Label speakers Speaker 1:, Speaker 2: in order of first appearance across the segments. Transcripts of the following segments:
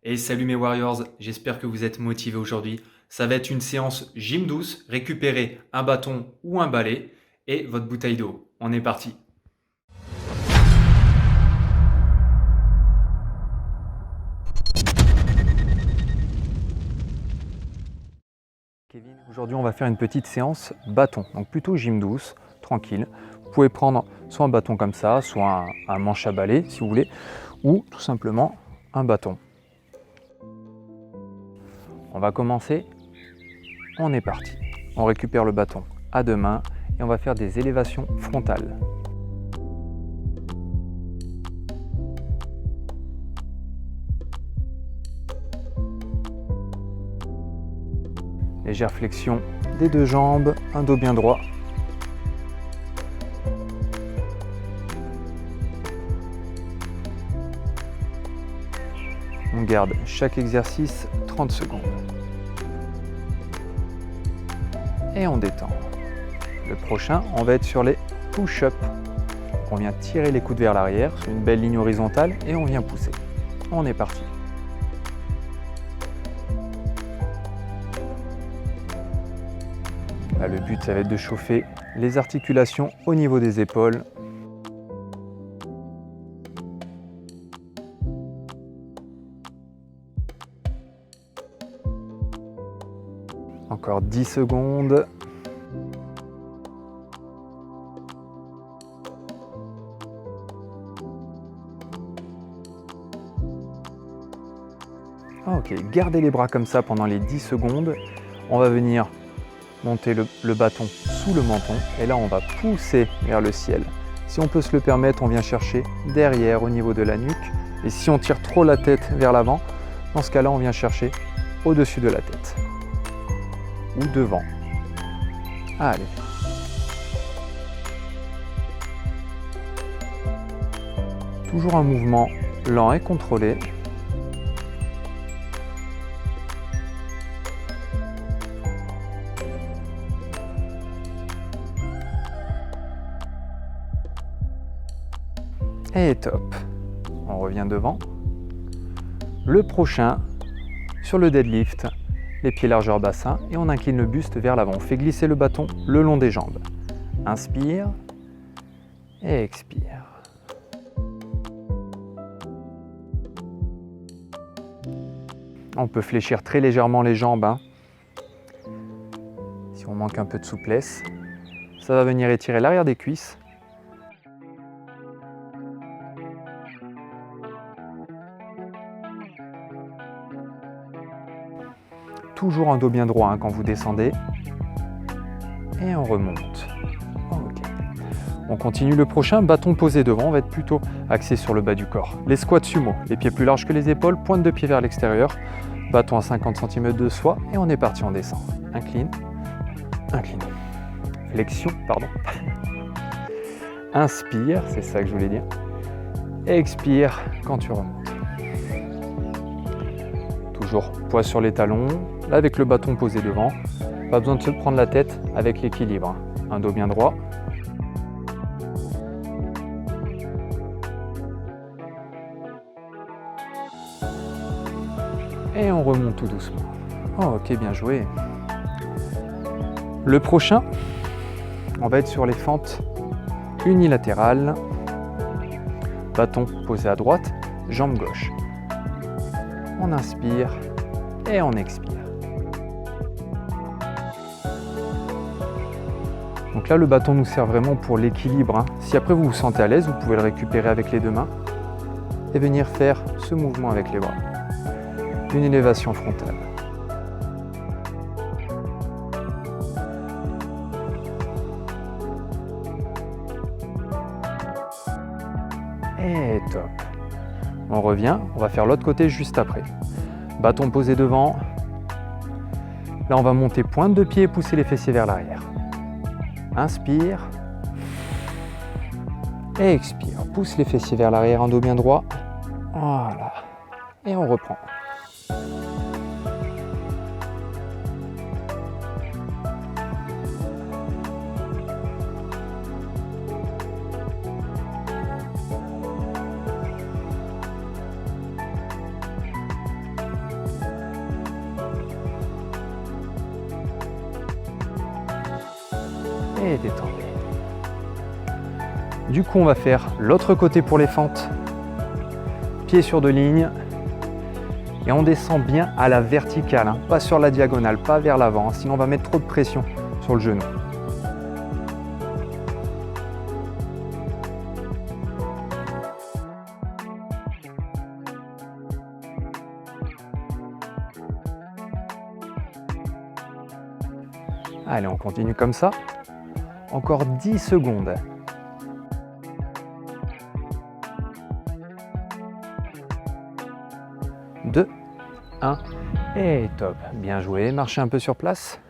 Speaker 1: Et salut mes Warriors, j'espère que vous êtes motivés aujourd'hui. Ça va être une séance gym douce, récupérez un bâton ou un balai et votre bouteille d'eau. On est parti. Kevin, aujourd'hui on va faire une petite séance bâton, donc plutôt gym douce, tranquille. Vous pouvez prendre soit un bâton comme ça, soit un manche à balai si vous voulez, ou tout simplement un bâton. On va commencer, on est parti. On récupère le bâton à deux mains et on va faire des élévations frontales. Légère flexion des deux jambes, un dos bien droit. On garde chaque exercice 30 secondes. Et on détend. Le prochain, on va être sur les push-ups. On vient tirer les coudes vers l'arrière sur une belle ligne horizontale et on vient pousser. On est parti. Là, le but, ça va être de chauffer les articulations au niveau des épaules. Encore 10 secondes. Ok, gardez les bras comme ça pendant les 10 secondes. On va venir monter le bâton sous le menton et là on va pousser vers le ciel. Si on peut se le permettre, on vient chercher derrière au niveau de la nuque. Et si on tire trop la tête vers l'avant, dans ce cas-là, on vient chercher au-dessus de la tête ou devant. Allez. Toujours un mouvement lent et contrôlé. Et top. On revient devant. Le prochain, sur le deadlift, les pieds largeur bassin et on incline le buste vers l'avant. On fait glisser le bâton le long des jambes. Inspire et expire. On peut fléchir très légèrement les jambes. Si on manque un peu de souplesse, ça va venir étirer l'arrière des cuisses. Toujours un dos bien droit quand vous descendez. Et on remonte. Okay. On continue le prochain, bâton posé devant, on va être plutôt axé sur le bas du corps. Les squats sumo, les pieds plus larges que les épaules, pointe de pied vers l'extérieur, bâton à 50 cm de soi et on est parti, on descend. Incline, incline. Flexion, pardon. Inspire, c'est ça que je voulais dire. Expire quand tu remontes. Toujours poids sur les talons, là avec le bâton posé devant. Pas besoin de se prendre la tête avec l'équilibre. Un dos bien droit. Et on remonte tout doucement. Oh, ok, bien joué. Le prochain, on va être sur les fentes unilatérales. Bâton posé à droite, jambe gauche. On inspire et on expire. Donc là, le bâton nous sert vraiment pour l'équilibre. Si après vous vous sentez à l'aise, vous pouvez le récupérer avec les deux mains et venir faire ce mouvement avec les bras. Une élévation frontale. Et top. On revient, on va faire l'autre côté juste après. Bâton posé devant. Là, on va monter pointe de pied et pousser les fessiers vers l'arrière. Inspire. Et expire. Pousse les fessiers vers l'arrière, un dos bien droit. Voilà. Et on reprend. et détendez. Du coup, on va faire l'autre côté pour les fentes. Pieds sur 2 lignes. Et on descend bien à la verticale, hein, pas sur la diagonale, pas vers l'avant, sinon on va mettre trop de pression sur le genou. Allez, on continue comme ça. Encore 10 secondes. 2, 1 et top. Bien joué. Marchez un peu sur place.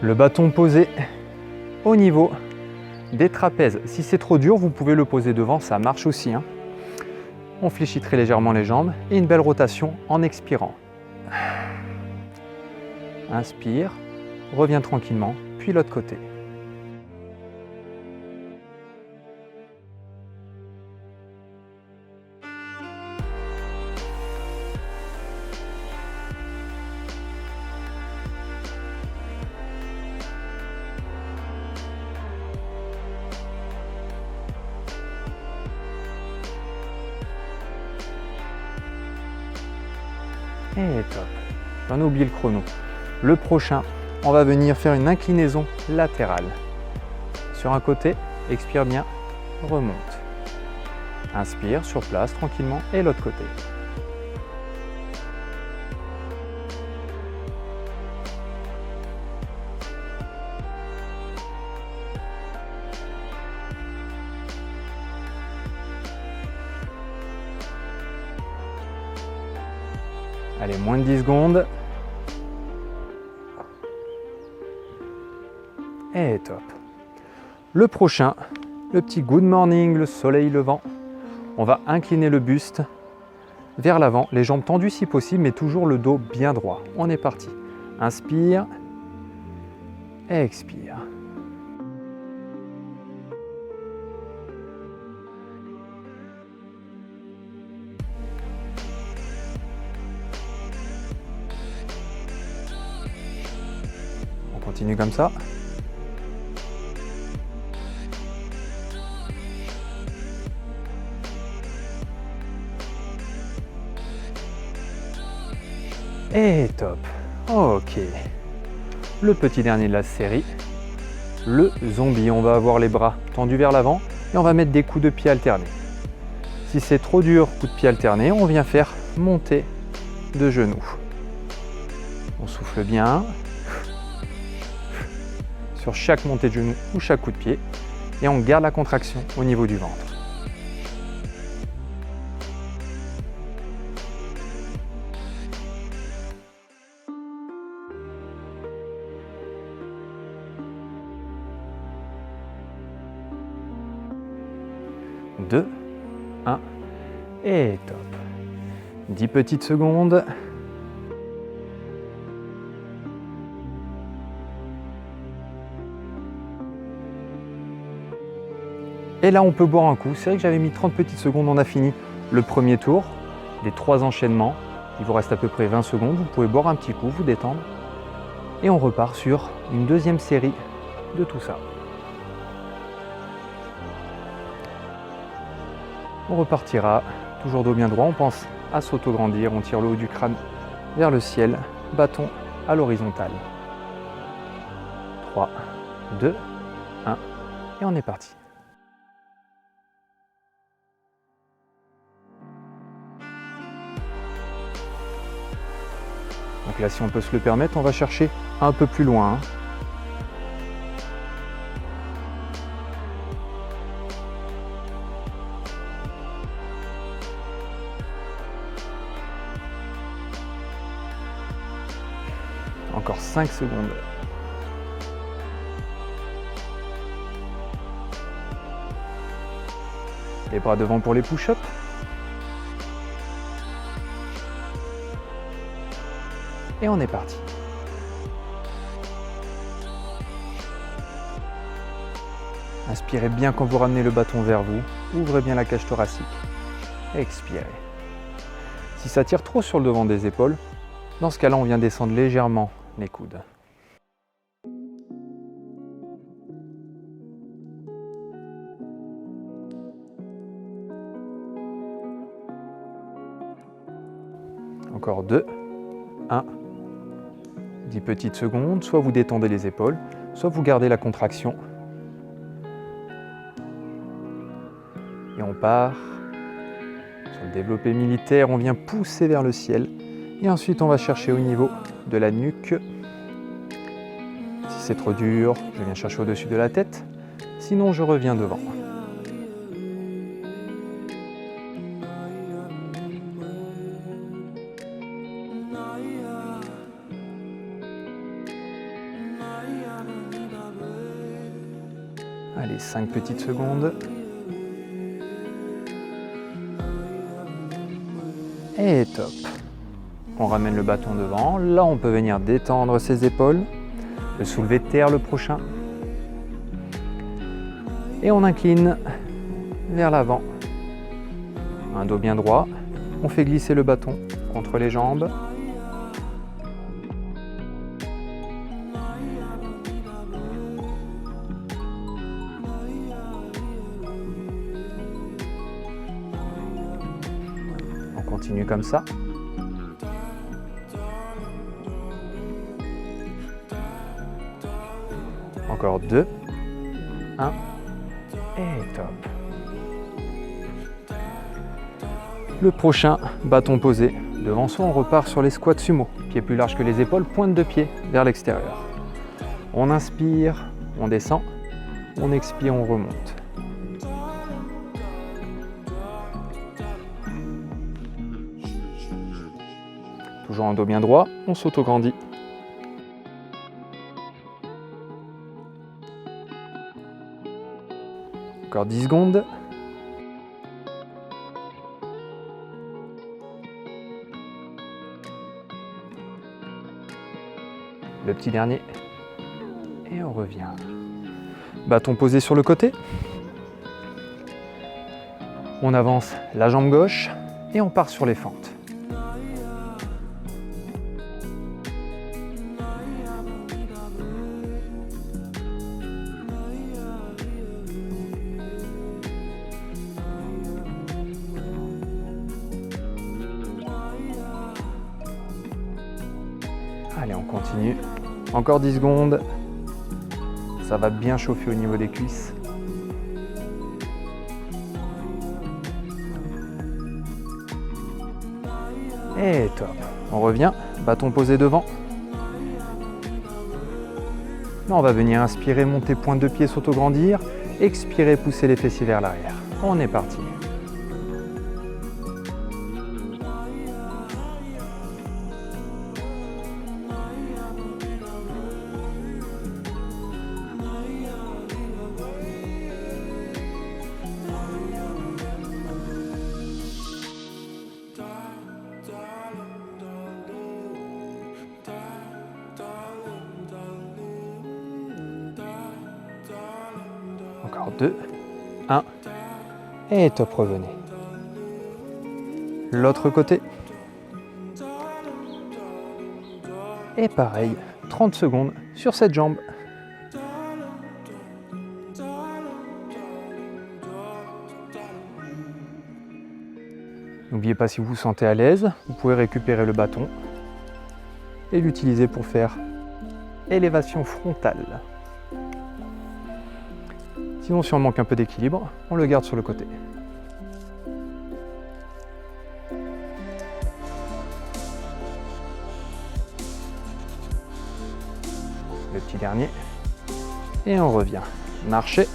Speaker 1: Le bâton posé au niveau des trapèzes. Si c'est trop dur, vous pouvez le poser devant, ça marche aussi, hein. On fléchit très légèrement les jambes et une belle rotation en expirant. Inspire, reviens tranquillement, puis l'autre côté. Et top. J'en ai oublié le chrono. Le prochain, on va venir faire une inclinaison latérale. Sur un côté, expire bien, remonte. Inspire sur place tranquillement et l'autre côté. Allez, moins de 10 secondes. Et top. Le prochain, le petit good morning, le soleil levant. On va incliner le buste vers l'avant, les jambes tendues si possible, mais toujours le dos bien droit. On est parti. Inspire. Expire. On continue comme ça. Et top. Ok. Le petit dernier de la série, le zombie. On va avoir les bras tendus vers l'avant et on va mettre des coups de pied alternés. Si c'est trop dur, coup de pied alterné, on vient faire montée de genoux. On souffle bien sur chaque montée de genou ou chaque coup de pied et on garde la contraction au niveau du ventre. Deux, 1 et top. 10 petites secondes. Et là, on peut boire un coup. C'est vrai que j'avais mis 30 petites secondes, on a fini le premier tour des 3 enchaînements. Il vous reste à peu près 20 secondes. Vous pouvez boire un petit coup, vous détendre. Et on repart sur une deuxième série de tout ça. On repartira toujours dos bien droit. On pense à s'auto-grandir. On tire le haut du crâne vers le ciel. Bâton à l'horizontale. 3, 2, 1 et on est parti. Donc là, si on peut se le permettre, on va chercher un peu plus loin. Encore 5 secondes. Les bras devant pour les push-ups. Et on est parti. Inspirez bien quand vous ramenez le bâton vers vous. Ouvrez bien la cage thoracique. Expirez. Si ça tire trop sur le devant des épaules, dans ce cas-là, on vient descendre légèrement les coudes. Encore 2, 1, 10 petites secondes. Soit vous détendez les épaules, soit vous gardez la contraction. Et on part sur le développé militaire, on vient pousser vers le ciel. Et ensuite, on va chercher au niveau de la nuque. Si c'est trop dur, je viens chercher au-dessus de la tête. Sinon, je reviens devant. Allez, 5 petites secondes. Et top. On ramène le bâton devant. Là, on peut venir détendre ses épaules. Le soulever de terre le prochain. Et on incline vers l'avant. Un dos bien droit. On fait glisser le bâton contre les jambes. On continue comme ça. Encore 2, 1, et top. Le prochain, bâton posé. Devant soi, on repart sur les squats sumo. Pieds plus larges que les épaules, pointe de pied vers l'extérieur. On inspire, on descend. On expire, on remonte. Toujours un dos bien droit, on s'auto-grandit. Encore 10 secondes. Le petit dernier. Et on revient. Bâton posé sur le côté. On avance la jambe gauche et on part sur les fentes. Allez, on continue. Encore 10 secondes. Ça va bien chauffer au niveau des cuisses. Et top. On revient. Bâton posé devant. Là, on va venir inspirer, monter pointe de pied, s'auto-grandir. Expirer, pousser les fessiers vers l'arrière. On est parti. Encore 2, 1, et top, revenez. L'autre côté. Et pareil, 30 secondes sur cette jambe. N'oubliez pas, si vous vous sentez à l'aise, vous pouvez récupérer le bâton et l'utiliser pour faire élévation frontale. Sinon, si on manque un peu d'équilibre, on le garde sur le côté. Le petit dernier. Et on revient. Marcher.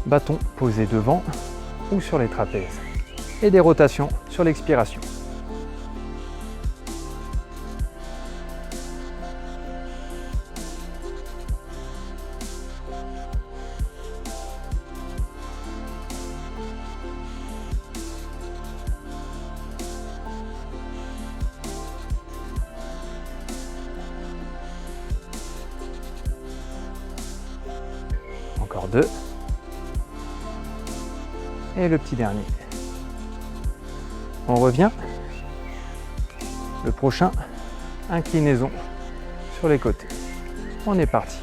Speaker 1: Bâton posé devant ou sur les trapèzes. Et des rotations sur l'expiration. Encore 2. Et le petit dernier. On revient. Le prochain, inclinaison sur les côtés. On est parti.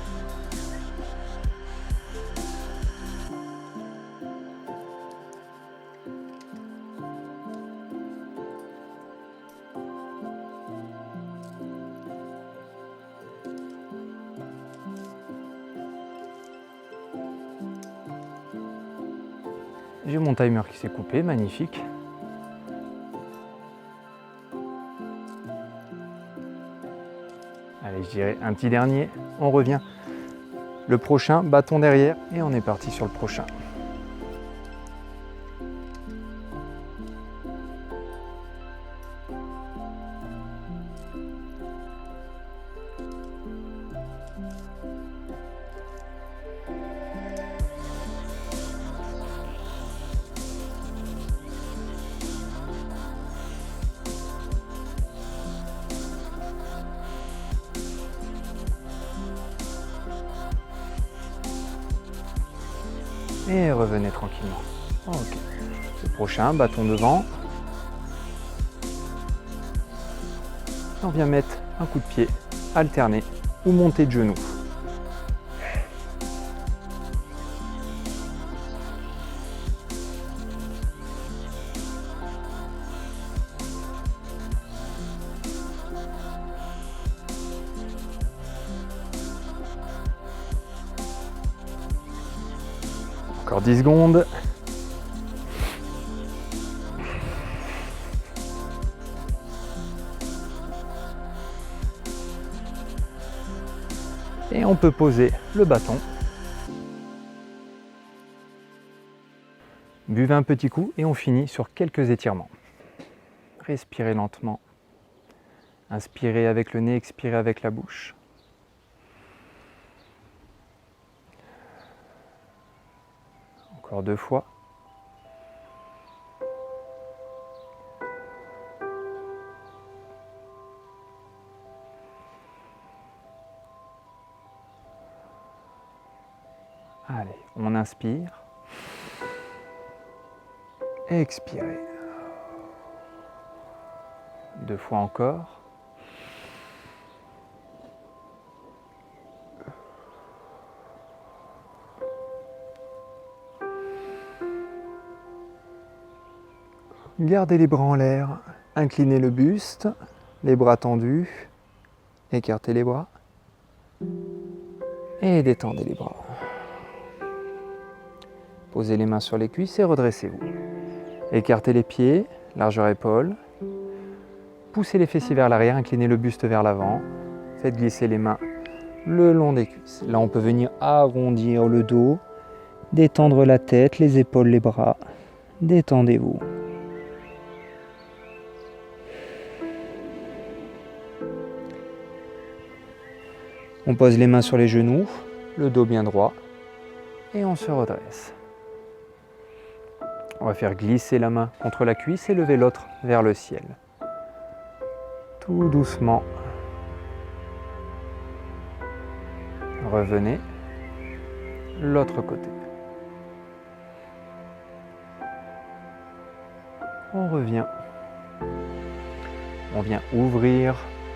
Speaker 1: J'ai mon timer qui s'est coupé, magnifique. Allez, je dirais un petit dernier, on revient. Le prochain, bâton derrière, et on est parti sur le prochain. Et revenez tranquillement. Ok. Le prochain, bâton devant. On vient mettre un coup de pied alterné ou montée de genou. Encore 10 secondes. Et on peut poser le bâton. Buvez un petit coup et on finit sur quelques étirements. Respirez lentement. Inspirez avec le nez, expirez avec la bouche. Encore 2 fois. Allez, on inspire. Expirez. 2 fois encore. Gardez les bras en l'air, inclinez le buste, les bras tendus, écartez les bras et détendez les bras. Posez les mains sur les cuisses et redressez-vous. Écartez les pieds, largeur épaule. Poussez les fessiers vers l'arrière, inclinez le buste vers l'avant. Faites glisser les mains le long des cuisses. Là, on peut venir arrondir le dos, détendre la tête, les épaules, les bras. Détendez-vous. On pose les mains sur les genoux, le dos bien droit et on se redresse. On va faire glisser la main contre la cuisse et lever l'autre vers le ciel. Tout doucement. Revenez. L'autre côté. On revient. On vient ouvrir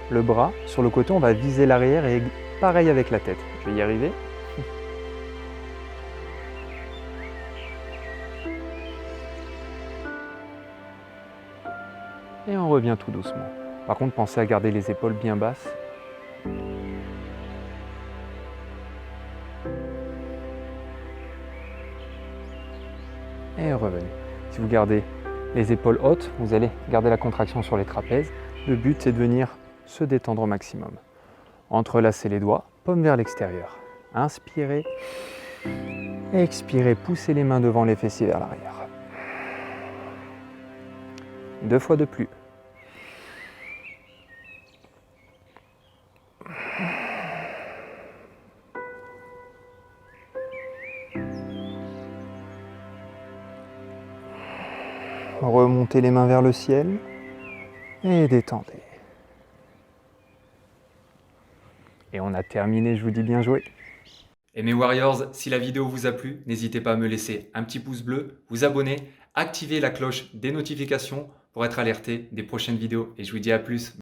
Speaker 1: le bras. Sur le côté, on va viser l'arrière et pareil avec la tête. Je vais y arriver. Et on revient tout doucement. Par contre, pensez à garder les épaules bien basses. Et revenez. Si vous gardez les épaules hautes, vous allez garder la contraction sur les trapèzes. Le but, c'est de venir se détendre au maximum. Entrelacez les doigts, paume vers l'extérieur. Inspirez. Expirez, poussez les mains devant les fessiers vers l'arrière. 2 fois de plus. Remontez les mains vers le ciel et détendez. Et on a terminé, je vous dis bien joué.
Speaker 2: Et mes Warriors, si la vidéo vous a plu, n'hésitez pas à me laisser un petit pouce bleu, vous abonner, activer la cloche des notifications pour être alerté des prochaines vidéos. Et je vous dis à plus.